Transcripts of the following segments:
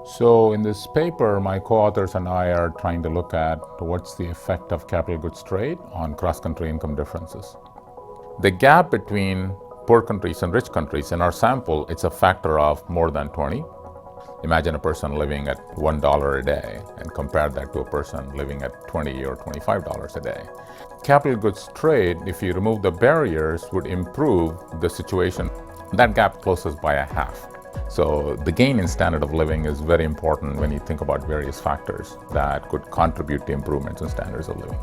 So in this paper, my co-authors and I are trying to look at what's the effect of capital goods trade on cross-country income differences. The gap between poor countries and rich countries, in our sample, it's a factor of more than 20. Imagine a person living at $1 a day and compare that to a person living at $20 or $25 a day. Capital goods trade, if you remove the barriers, would improve the situation. That gap closes by a half. So the gain in standard of living is very important when you think about various factors that could contribute to improvements in standards of living.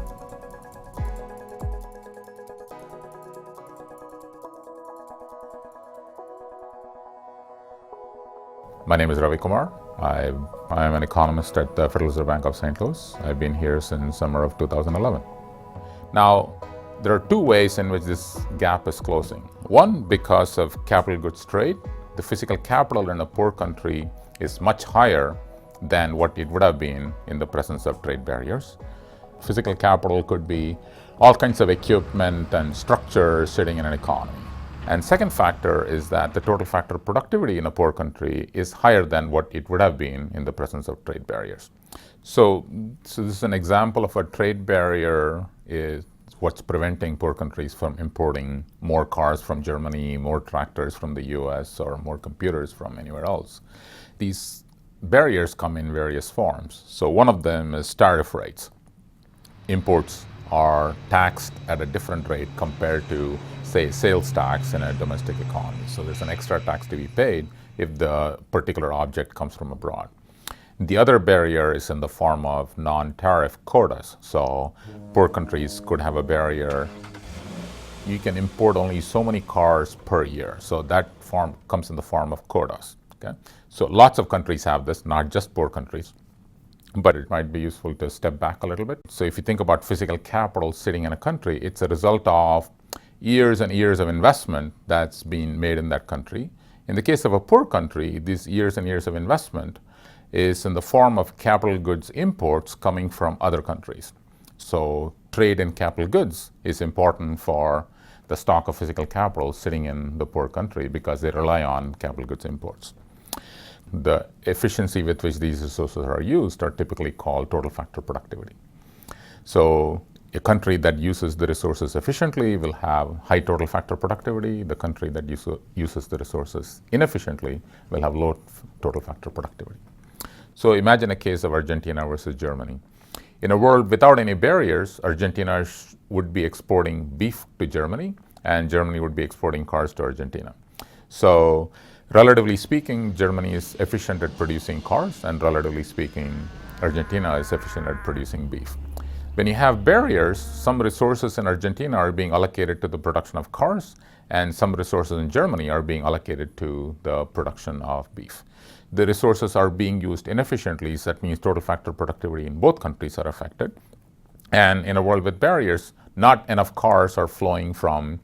My name is Ravikumar. I am an economist at the Federal Reserve Bank of St. Louis. I've been here since summer of 2011. Now, there are two ways in which this gap is closing. One, because of capital goods trade. The physical capital in a poor country is much higher than what it would have been in the presence of trade barriers. Physical capital could be all kinds of equipment and structures sitting in an economy. And second factor is that the total factor of productivity in a poor country is higher than what it would have been in the presence of trade barriers. So this is an example of a trade barrier is what's preventing poor countries from importing more cars from Germany, more tractors from the US, or more computers from anywhere else. These barriers come in various forms. So one of them is tariff rates. Imports are taxed at a different rate compared to, say, sales tax in a domestic economy. So there's an extra tax to be paid if the particular object comes from abroad. The other barrier is in the form of non-tariff quotas. So poor countries could have a barrier. You can import only so many cars per year. So that form comes in the form of quotas. Okay? So lots of countries have this, not just poor countries. But it might be useful to step back a little bit. So if you think about physical capital sitting in a country, it's a result of years and years of investment that's been made in that country. In the case of a poor country, these years and years of investment is in the form of capital goods imports coming from other countries. So trade in capital goods is important for the stock of physical capital sitting in the poor country because they rely on capital goods imports. The efficiency with which these resources are used are typically called total factor productivity. So a country that uses the resources efficiently will have high total factor productivity. The country that uses the resources inefficiently will have low total factor productivity. So imagine a case of Argentina versus Germany. In a world without any barriers, Argentina would be exporting beef to Germany, and Germany would be exporting cars to Argentina. So relatively speaking, Germany is efficient at producing cars, and relatively speaking, Argentina is efficient at producing beef. When you have barriers, some resources in Argentina are being allocated to the production of cars, and some resources in Germany are being allocated to the production of beef. The resources are being used inefficiently, so that means total factor productivity in both countries are affected. And in a world with barriers, not enough cars are flowing from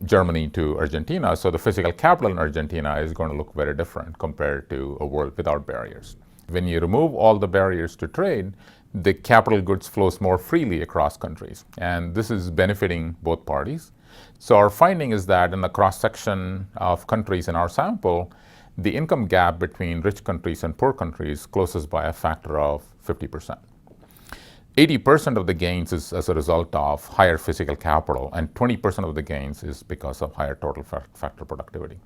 Germany to Argentina, so the physical capital in Argentina is going to look very different compared to a world without barriers. When you remove all the barriers to trade, the capital goods flows more freely across countries, and this is benefiting both parties. So our finding is that in the cross-section of countries in our sample, the income gap between rich countries and poor countries closes by a factor of 50%. 80% of the gains is as a result of higher physical capital, and 20% of the gains is because of higher total factor productivity.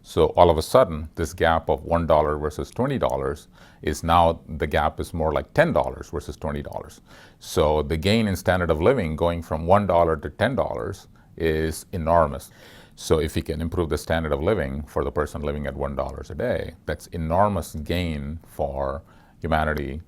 So all of a sudden, this gap of $1 versus $20 is now, the gap is more like $10 versus $20. So the gain in standard of living going from $1 to $10 is enormous. So if you can improve the standard of living for the person living at $1 a day, that's enormous gain for humanity